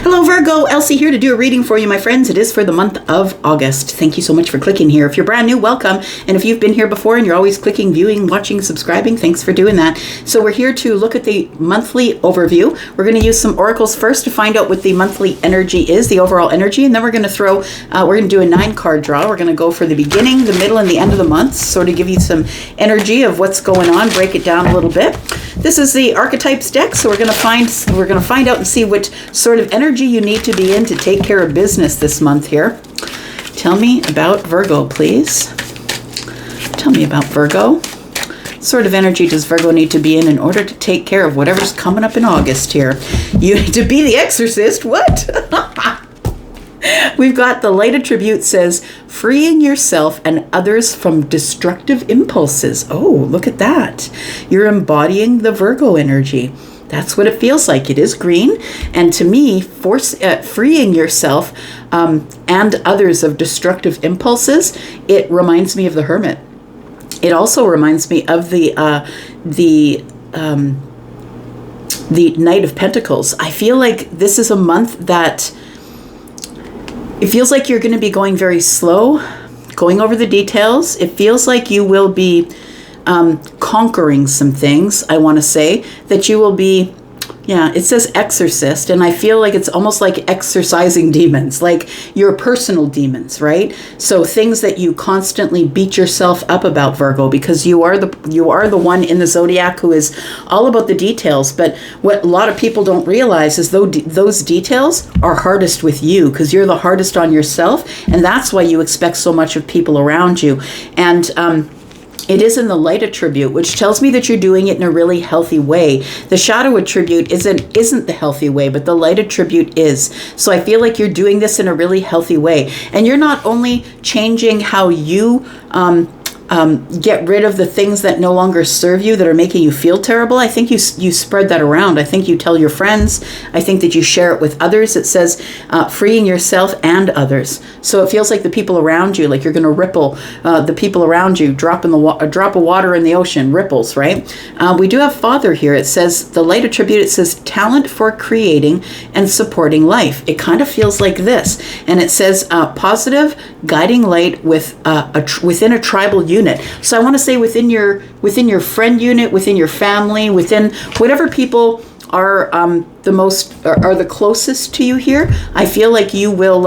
Hello Virgo, Elsie here to do a reading for you, my friends. It is for the month of August. Thank you so much for clicking here. If you're brand new, welcome. And if you've been here before and you're always clicking, viewing, watching, subscribing, thanks for doing that. So we're here to look at the monthly overview. We're going to use some oracles first to find out what the monthly energy is, the overall energy. And then we're going to we're going to do a 9-card draw. We're going to go for the beginning, the middle, and the end of the month, sort of give you some energy of what's going on, break it down a little bit. This is the archetypes deck, so we're going to find out and see what sort of energy you need to be in to take care of business this month here. Tell me about Virgo, please. Tell me about Virgo. What sort of energy does Virgo need to be in order to take care of whatever's coming up in August here? You need to be the exorcist? What? We've got the light attribute says, freeing yourself and others from destructive impulses. Oh, look at that. You're embodying the Virgo energy. That's what it feels like. It is green. And to me, freeing yourself and others of destructive impulses, it reminds me of the Hermit. It also reminds me of the Knight of Pentacles. I feel like this is a month that it feels like you're going to be going very slow, going over the details. It feels like you will be conquering some things, I want to say, that you will be, it says exorcist, and I feel like it's almost like exorcising demons, like your personal demons, right? So things that you constantly beat yourself up about, Virgo, because you are the one in the zodiac who is all about the details. But what a lot of people don't realize is those details are hardest with you, because you're the hardest on yourself, and that's why you expect so much of people around you. And it is in the light attribute, which tells me that you're doing it in a really healthy way. The shadow attribute isn't the healthy way, but the light attribute is. So I feel like you're doing this in a really healthy way. And you're not only changing how you get rid of the things that no longer serve you, that are making you feel terrible. I think you spread that around. I think you tell your friends. I think that you share it with others. It says freeing yourself and others. So it feels like the people around you, like you're going to ripple the people around you, a drop of water in the ocean, ripples, right? We do have Father here. It says the light attribute, it says talent for creating and supporting life. It kind of feels like this. And it says positive guiding light within a tribal unit. So I want to say within your friend unit, within your family, within whatever people are the closest to you here. I feel like you will.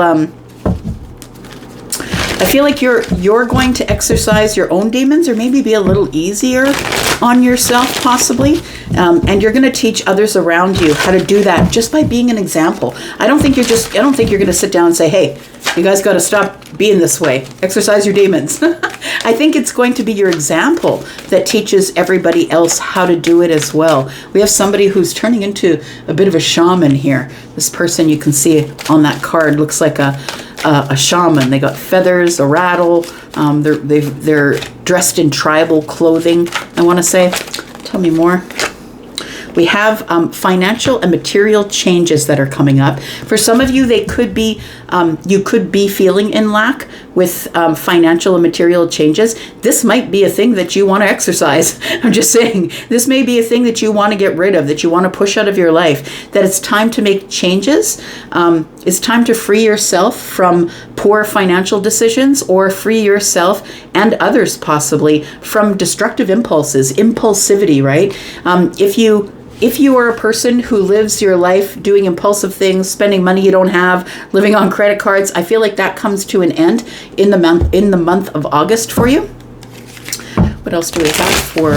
I feel like you're going to exercise your own demons, or maybe be a little easier on yourself, possibly. And you're going to teach others around you how to do that just by being an example. I don't think you're going to sit down and say, hey, you guys got to stop being this way. Exercise your demons. I think it's going to be your example that teaches everybody else how to do it as well. We have somebody who's turning into a bit of a shaman here. This person, you can see on that card, looks like a shaman. They got feathers, a rattle. They're dressed in tribal clothing, I want to say. Tell me more. We have financial and material changes that are coming up. For some of you, they could be, you could be feeling in lack with financial and material changes. This might be a thing that you want to exercise. I'm just saying, this may be a thing that you want to get rid of, that you want to push out of your life, that it's time to make changes. It's time to free yourself from poor financial decisions, or free yourself and others possibly from destructive impulses, impulsivity, right? If you are a person who lives your life doing impulsive things, spending money you don't have, living on credit cards, I feel like that comes to an end in the month of August for you. What else do we have for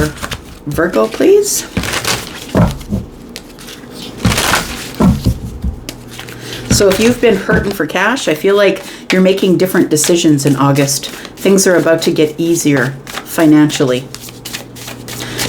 Virgo, please? So if you've been hurting for cash, I feel like you're making different decisions in August. Things are about to get easier financially.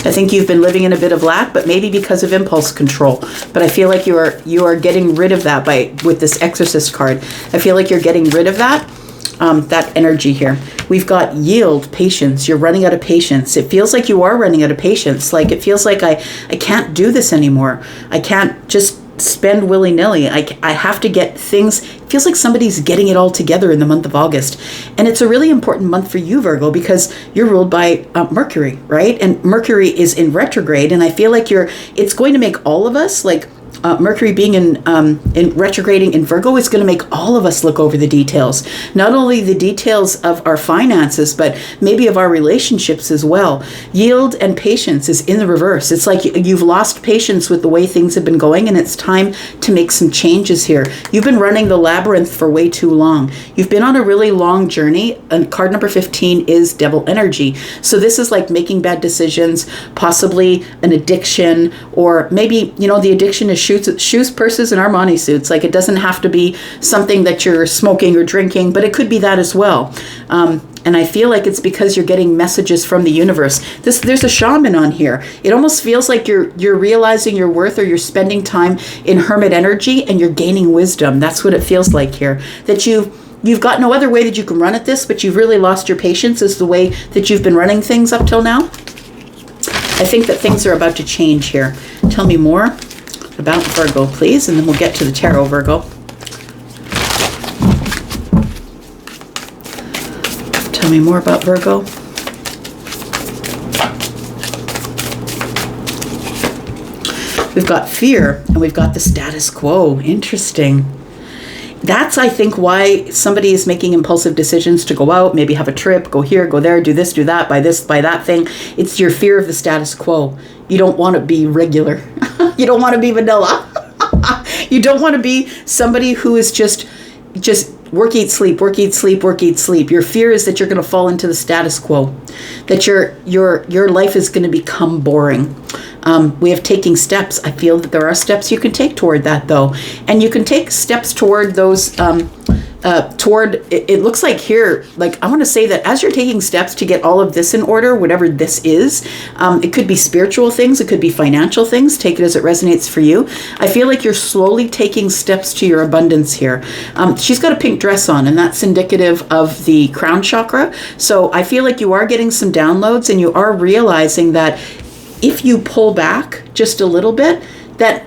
I think you've been living in a bit of lack, but maybe because of impulse control. But I feel like you are getting rid of that with this Exorcist card. I feel like you're getting rid of that energy here. We've got yield, patience. You're running out of patience. It feels like you are running out of patience. Like it feels like I can't do this anymore. I can't just spend willy-nilly. I have to get things. It feels like somebody's getting it all together in the month of August. And it's a really important month for you, Virgo, because you're ruled by Mercury, right? And Mercury is in retrograde. And I feel like it's going to make all of us, like Mercury being in retrograding in Virgo is going to make all of us look over the details. Not only the details of our finances, but maybe of our relationships as well. Yield and patience is in the reverse. It's like you've lost patience with the way things have been going, and it's time to make some changes here. You've been running the labyrinth for way too long. You've been on a really long journey, and card number 15 is devil energy. So this is like making bad decisions, possibly an addiction, or maybe, the addiction is shoes, purses, and Armani suits. Like, it doesn't have to be something that you're smoking or drinking, but it could be that as well. And I feel like it's because you're getting messages from the universe. There's a shaman on here. It almost feels like you're realizing your worth, or you're spending time in hermit energy and you're gaining wisdom. That's what it feels like here. That you've got no other way that you can run at this, but you've really lost your patience is the way that you've been running things up till now. I think that things are about to change here. Tell me more about Virgo, please, and then we'll get to the tarot, Virgo. Tell me more about Virgo. We've got fear, and we've got the status quo. Interesting. That's, I think, why somebody is making impulsive decisions to go out, maybe have a trip, go here, go there, do this, do that, buy this, buy that thing. It's your fear of the status quo. You don't want to be regular. You don't want to be vanilla. You don't want to be somebody who is just work, eat, sleep, work, eat, sleep, work, eat, sleep. Your fear is that you're going to fall into the status quo, that your life is going to become boring. We have taking steps. I feel that there are steps you can take toward that, though. And you can take steps toward those, it looks like here, like I want to say that as you're taking steps to get all of this in order, whatever this is, it could be spiritual things, it could be financial things, take it as it resonates for you. I feel like you're slowly taking steps to your abundance here. She's got a pink dress on, and that's indicative of the crown chakra. So I feel like you are getting some downloads, and you are realizing that if you pull back just a little bit, that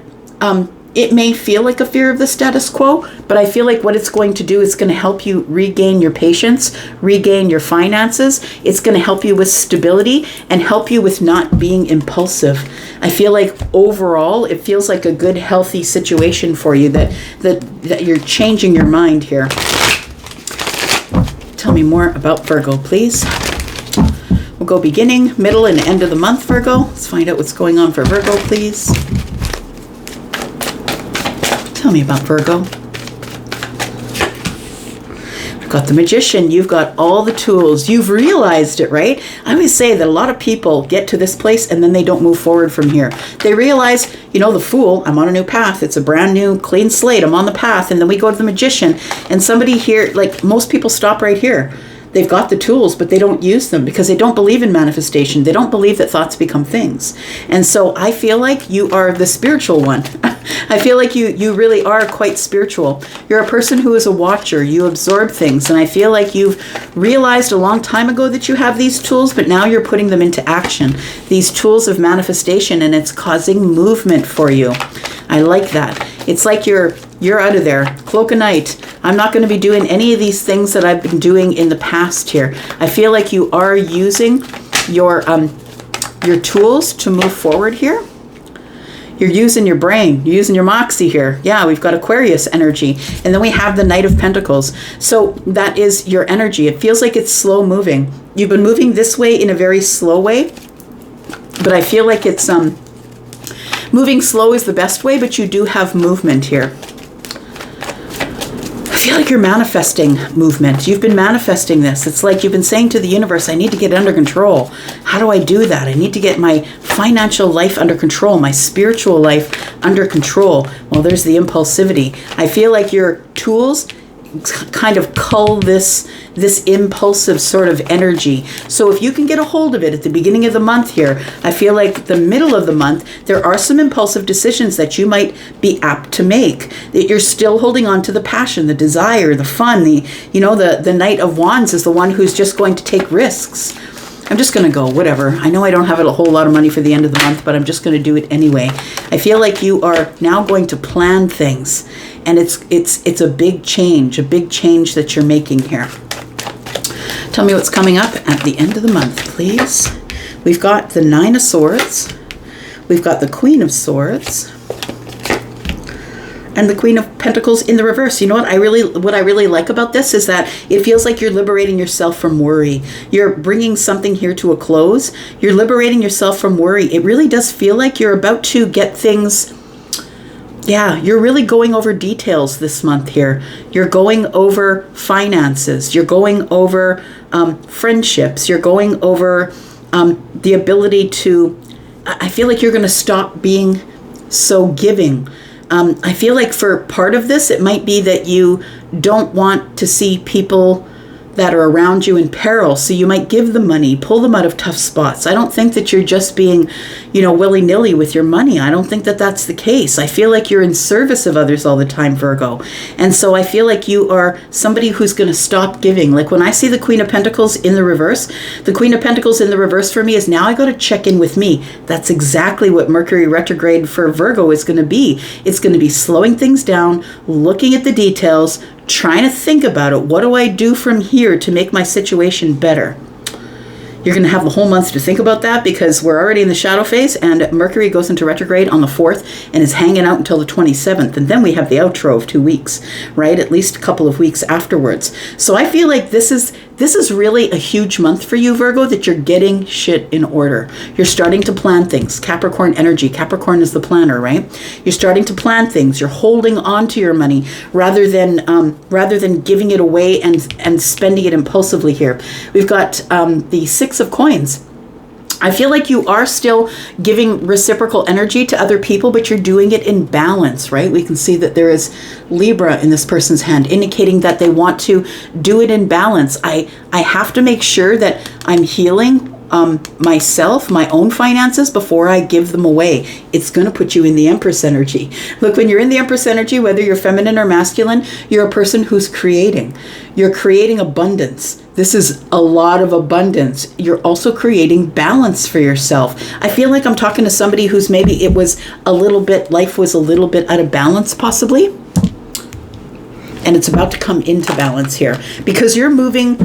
it may feel like a fear of the status quo, but I feel like what it's going to do is going to help you regain your patience, regain your finances. It's going to help you with stability and help you with not being impulsive. I feel like overall, it feels like a good, healthy situation for you, that you're changing your mind here. Tell me more about Virgo, please. We'll go beginning, middle, and end of the month, Virgo. Let's find out what's going on for Virgo, please. Tell me about Virgo. We've got the Magician. You've got all the tools. You've realized it, right? I always say that a lot of people get to this place and then they don't move forward from here. They realize, the Fool, I'm on a new path. It's a brand new, clean slate. I'm on the path. And then we go to the Magician. And somebody here, like most people stop right here. They've got the tools, but they don't use them because they don't believe in manifestation. They don't believe that thoughts become things. And so I feel like you are the spiritual one. I feel like you really are quite spiritual. You're a person who is a watcher. You absorb things. And I feel like you've realized a long time ago that you have these tools, but now you're putting them into action. These tools of manifestation, and it's causing movement for you. I like that. It's like you're out of there. Cloak of night. I'm not going to be doing any of these things that I've been doing in the past here. I feel like you are using your tools to move forward here. You're using your brain. You're using your moxie here. Yeah, we've got Aquarius energy. And then we have the Knight of Pentacles. So that is your energy. It feels like it's slow moving. You've been moving this way in a very slow way. But I feel like it's moving slow is the best way, but you do have movement here. I feel like you're manifesting movement. You've been manifesting this. It's like you've been saying to the universe, I need to get it under control. How do I do that? I need to get my financial life under control, my spiritual life under control. Well, there's the impulsivity. I feel like your tools kind of cull this impulsive sort of energy. So if you can get a hold of it at the beginning of the month here, I feel like the middle of the month, there are some impulsive decisions that you might be apt to make, that you're still holding on to the passion, the desire, the fun, the Knight of Wands is the one who's just going to take risks. I'm just going to go, whatever. I know I don't have a whole lot of money for the end of the month, but I'm just going to do it anyway. I feel like you are now going to plan things, and it's a big change that you're making here. Tell me what's coming up at the end of the month, please. We've got the Nine of Swords. We've got the Queen of Swords. and the Queen of Pentacles in the reverse. You know what I really like about this is that it feels like you're liberating yourself from worry. You're bringing something here to a close. You're liberating yourself from worry. It really does feel like you're about to get things. Yeah, you're really going over details this month here. You're going over finances. You're going over friendships. You're going over the ability to. I feel like you're going to stop being so giving. I feel like for part of this, it might be that you don't want to see people that are around you in peril. So you might give them money, pull them out of tough spots. I don't think that you're just being, willy-nilly with your money. I don't think that that's the case. I feel like you're in service of others all the time, Virgo. And so I feel like you are somebody who's going to stop giving. Like when I see the Queen of Pentacles in the reverse, the Queen of Pentacles in the reverse for me is now I got to check in with me. That's exactly what Mercury retrograde for Virgo is going to be. It's going to be slowing things down, looking at the details, trying to think about it. What do I do from here to make my situation better? You're going to have the whole month to think about that because we're already in the shadow phase and Mercury goes into retrograde on the 4th and is hanging out until the 27th. And then we have the outro of 2 weeks, right? At least a couple of weeks afterwards. So I feel like this is really a huge month for you, Virgo, that you're getting shit in order. You're starting to plan things. Capricorn energy. Capricorn is the planner, right? You're starting to plan things. You're holding on to your money rather than giving it away and spending it impulsively here. We've got the 6 of Coins. I feel like you are still giving reciprocal energy to other people, but you're doing it in balance, right? We can see that there is Libra in this person's hand, indicating that they want to do it in balance. I have to make sure that I'm healing myself, my own finances before I give them away. It's going to put you in the Empress energy. Look, when you're in the Empress energy, whether you're feminine or masculine, you're a person who's creating. You're creating abundance. This is a lot of abundance. You're also creating balance for yourself. I feel like I'm talking to somebody who's maybe life was a little bit out of balance possibly. And it's about to come into balance here because you're moving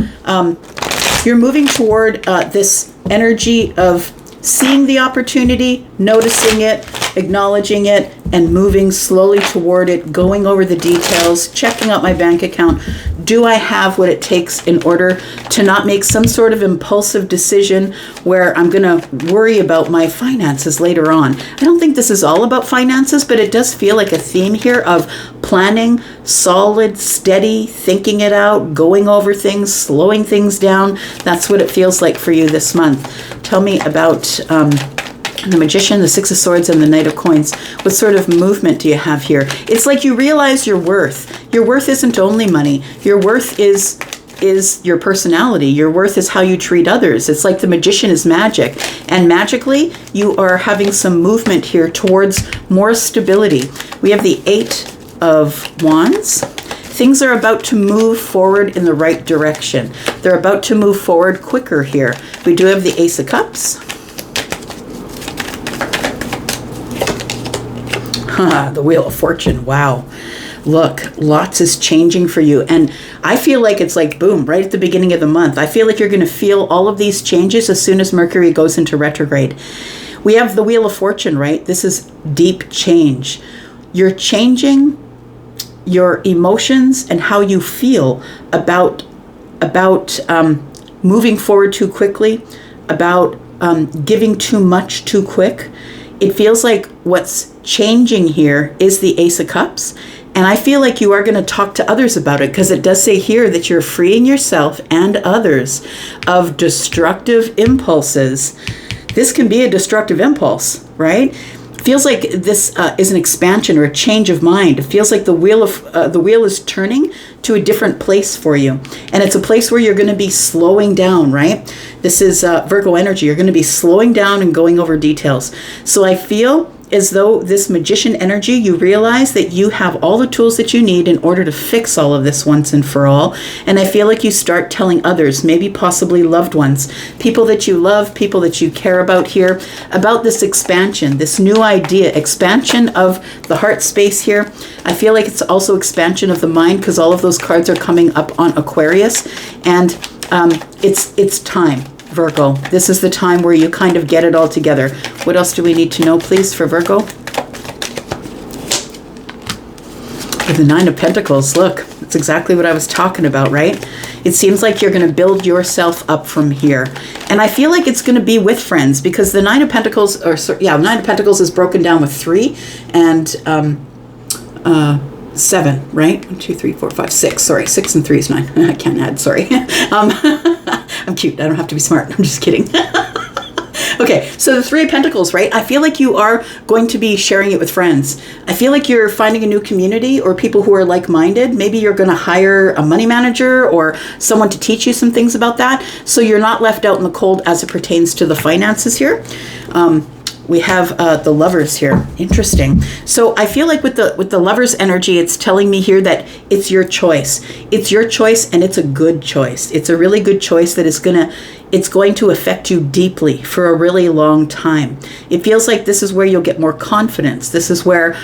toward this energy of seeing the opportunity, noticing it, acknowledging it, and moving slowly toward it, going over the details, checking out my bank account. Do I have what it takes in order to not make some sort of impulsive decision where I'm going to worry about my finances later on? I don't think this is all about finances, but it does feel like a theme here of planning, solid, steady, thinking it out, going over things, slowing things down. That's what it feels like for you this month. Tell me about the Magician, the 6 of Swords, and the Knight of Coins. What sort of movement do you have here? It's like you realize your worth. Your worth isn't only money. Your worth is your personality. Your worth is how you treat others. It's like the Magician is magic. And magically, you are having some movement here towards more stability. We have the 8 of Wands. Things are about to move forward in the right direction. They're about to move forward quicker here. We do have the Ace of Cups. The Wheel of Fortune. Wow. Look, lots is changing for you. And I feel like it's like, boom, right at the beginning of the month. I feel like you're going to feel all of these changes as soon as Mercury goes into retrograde. We have the Wheel of Fortune, right? This is deep change. You're changing your emotions and how you feel about moving forward too quickly, about giving too much too quick. It feels like what's changing here is the Ace of Cups. And I feel like you are going to talk to others about it because it does say here that you're freeing yourself and others of destructive impulses. This can be a destructive impulse, right? Feels like this is an expansion or a change of mind. It feels like the wheel is turning to a different place for you. And it's a place where you're going to be slowing down, right? This is Virgo energy. You're going to be slowing down and going over details. So I feel as though this Magician energy, you realize that you have all the tools that you need in order to fix all of this once and for all. And I feel like you start telling others, maybe possibly loved ones, people that you love, people that you care about here, about this expansion, this new idea, expansion of the heart space here. I feel like it's also expansion of the mind because all of those cards are coming up on Aquarius. And it's time. Virgo, this is the time where you kind of get it all together. What else do we need to know, please, for Virgo? The Nine of Pentacles, look, that's exactly what I was talking about, right? It seems like you're going to build yourself up from here. And I feel like it's going to be with friends, because the Nine of Pentacles, Nine of Pentacles is broken down with 3 and 7, right? 1, 2, 3, 4, 5, 6. Sorry, 6 and 3 is 9. I can't add, sorry. I'm cute. I don't have to be smart. I'm just kidding. Okay, so the 3 of Pentacles, right? I feel like you are going to be sharing it with friends. I feel like you're finding a new community or people who are like-minded. Maybe you're going to hire a money manager or someone to teach you some things about that, so you're not left out in the cold as it pertains to the finances here. We have the Lovers here. Interesting. So I feel like with the Lovers energy, it's telling me here that it's your choice. It's your choice, and it's a good choice. It's a really good choice that it's going to affect you deeply for a really long time. It feels like this is where you'll get more confidence. This is where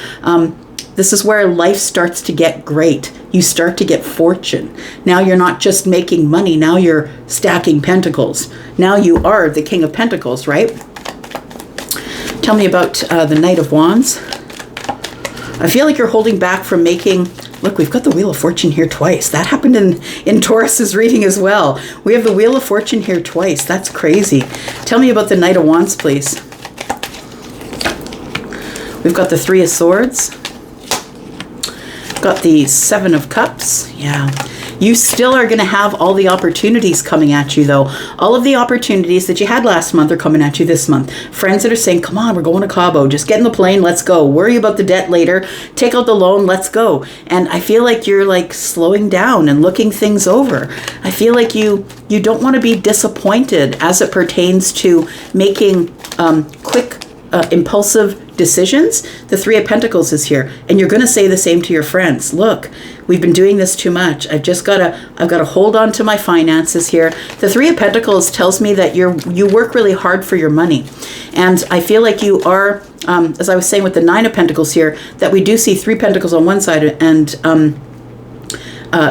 life starts to get great. You start to get fortune. Now you're not just making money. Now you're stacking pentacles. Now you are the King of Pentacles, right? Tell me about the Knight of Wands. I feel like you're holding back from making... Look, we've got the Wheel of Fortune here twice. That happened in Taurus's reading as well. We have the Wheel of Fortune here twice. That's crazy. Tell me about the Knight of Wands, please. We've got the 3 of Swords. Got the 7 of Cups. Yeah. You still are going to have all the opportunities coming at you, though. All of the opportunities that you had last month are coming at you this month. Friends that are saying, come on, we're going to Cabo. Just get in the plane. Let's go. Worry about the debt later. Take out the loan. Let's go. And I feel like you're like slowing down and looking things over. I feel like you don't want to be disappointed as it pertains to making quick, impulsive decisions. The 3 of Pentacles is here, and you're going to say the same to your friends. Look, we've been doing this too much. I've got to hold on to my finances here. The 3 of Pentacles tells me that you work really hard for your money, and I feel like you are, as I was saying with the 9 of Pentacles here, that we do see 3 Pentacles on one side and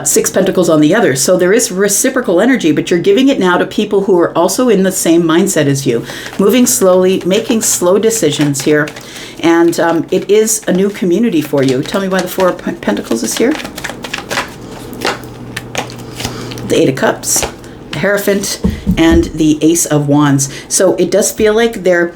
6 Pentacles on the other. So there is reciprocal energy, but you're giving it now to people who are also in the same mindset as you, moving slowly, making slow decisions here. And it is a new community for you. Tell me why the 4 of Pentacles is here. The 8 of Cups, the Hierophant, and the Ace of Wands. So it does feel like there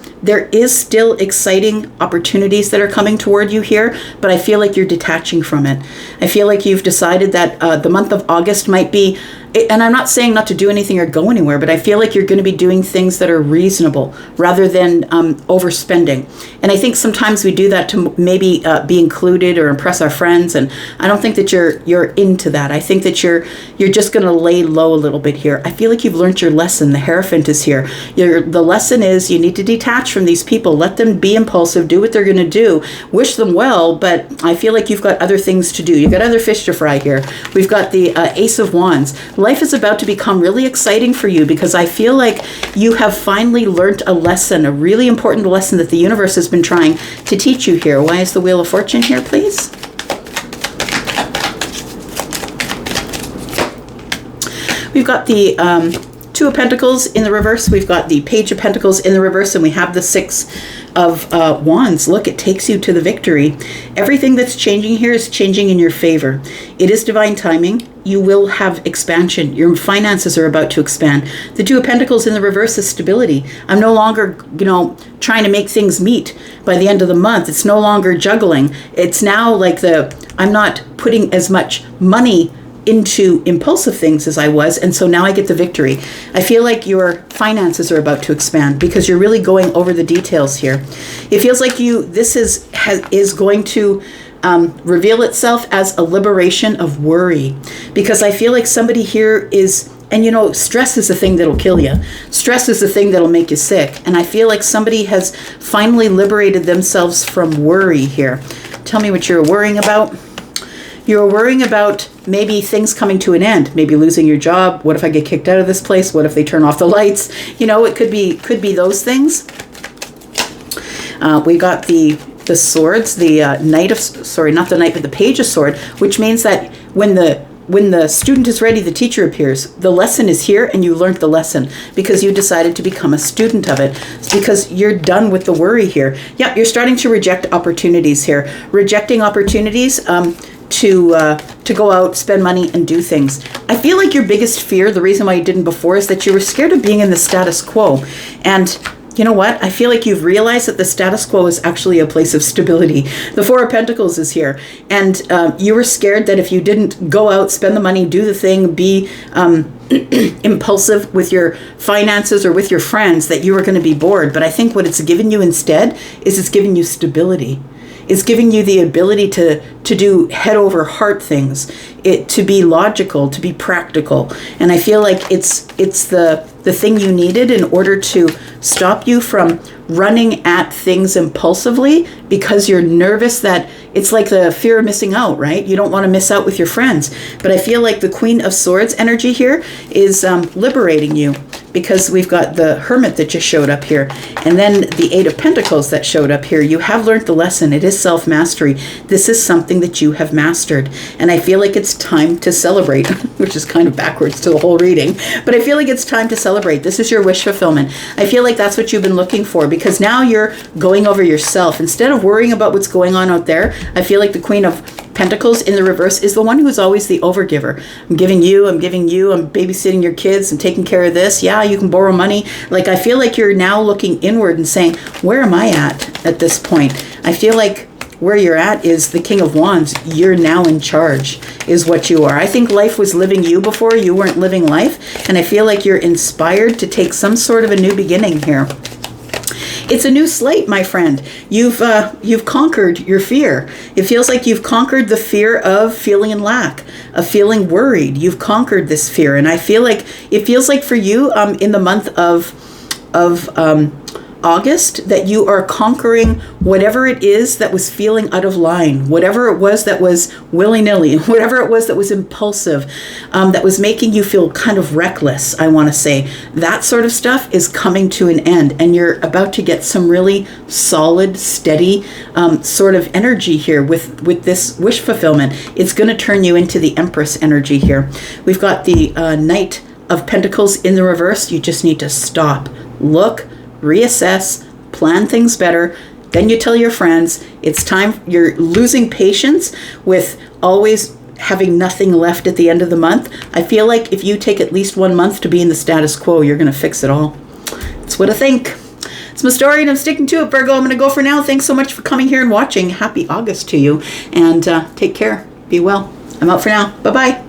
is still exciting opportunities that are coming toward you here, but I feel like you're detaching from it. I feel like you've decided that the month of August might be, and I'm not saying not to do anything or go anywhere, but I feel like you're going to be doing things that are reasonable rather than overspending. And I think sometimes we do that to maybe be included or impress our friends, and I don't think that you're into that. I think that you're just going to lay low a little bit here. I feel like you've learned your lesson. The Hierophant is here. The lesson is you need to detach from these people. Let them be impulsive, do what they're going to do, wish them well, but I feel like you've got other things to do. You've got other fish to fry here. We've got the Ace of Wands. Life is about to become really exciting for you, because I feel like you have finally learned a lesson, a really important lesson that the universe has been trying to teach you here. Why is the Wheel of Fortune here, please? We've got the 2 of Pentacles in the reverse. We've got the Page of Pentacles in the reverse, and we have the 6 of Wands. Look, it takes you to the victory. Everything that's changing here is changing in your favor. It is divine timing. You will have expansion. Your finances are about to expand. The 2 of Pentacles in the reverse is stability. I'm no longer, trying to make things meet by the end of the month. It's no longer juggling. It's now like I'm not putting as much money into impulsive things as I was, and so now I get the victory. I feel like your finances are about to expand because you're really going over the details here. It feels like this is going to reveal itself as a liberation of worry, because I feel like somebody here is, and stress is the thing that'll kill you. Stress is the thing that'll make you sick, and I feel like somebody has finally liberated themselves from worry here. Tell me what you're worrying about. You're worrying about maybe things coming to an end, maybe losing your job. What if I get kicked out of this place? What if they turn off the lights? It could be those things. We got the swords, the the Page of Sword, which means that when the student is ready, the teacher appears. The lesson is here, and you learned the lesson because you decided to become a student of it. It's because you're done with the worry here. Yeah, you're starting to reject opportunities here. Rejecting opportunities to go out, spend money, and do things. I feel like your biggest fear, the reason why you didn't before, is that you were scared of being in the status quo. And you know what? I feel like you've realized that the status quo is actually a place of stability. The Four of Pentacles is here. And you were scared that if you didn't go out, spend the money, do the thing, be impulsive with your finances or with your friends, that you were going to be bored. But I think what it's given you instead is it's given you stability. It's giving you the ability to do head over heart things, to be logical, to be practical. And I feel like it's the thing you needed in order to stop you from running at things impulsively, because you're nervous that it's like the fear of missing out, right? You don't want to miss out with your friends. But I feel like the Queen of Swords energy here is liberating you, because we've got the Hermit that just showed up here, and then the Eight of Pentacles that showed up here. You have learned the lesson. It is self-mastery. This is something that you have mastered, and I feel like it's time to celebrate, which is kind of backwards to the whole reading, but I feel like it's time to celebrate. This is your wish fulfillment. I feel like that's what you've been looking for, because now you're going over yourself. Instead of worrying about what's going on out there, I feel like the Queen of Pentacles in the reverse is the one who's always the overgiver. I'm giving you, I'm babysitting your kids, I'm taking care of this. Yeah, you can borrow money. Like, I feel like you're now looking inward and saying, where am I at this point? I feel like where you're at is the King of Wands. You're now in charge, is what you are. I think life was living you before. You weren't living life. And I feel like you're inspired to take some sort of a new beginning here. It's a new slate, my friend. You've conquered your fear. It feels like you've conquered the fear of feeling in lack, of feeling worried. You've conquered this fear, and I feel like it feels like for you in the month of August, that you are conquering whatever it is that was feeling out of line, whatever it was that was willy-nilly, whatever it was that was impulsive, that was making you feel kind of reckless, I want to say. That sort of stuff is coming to an end, and you're about to get some really solid, steady sort of energy here with this wish fulfillment. It's going to turn you into the Empress energy here. We've got the Knight of Pentacles in the reverse. You just need to stop, look, reassess, plan things better. Then you tell your friends it's time. You're losing patience with always having nothing left at the end of the month. I feel like if you take at least 1 month to be in the status quo, you're going to fix it all. That's what I think. It's my story, and I'm sticking to it, Virgo. I'm going to go for now. Thanks so much for coming here and watching. Happy August to you, and take care. Be well. I'm out for now. Bye-bye.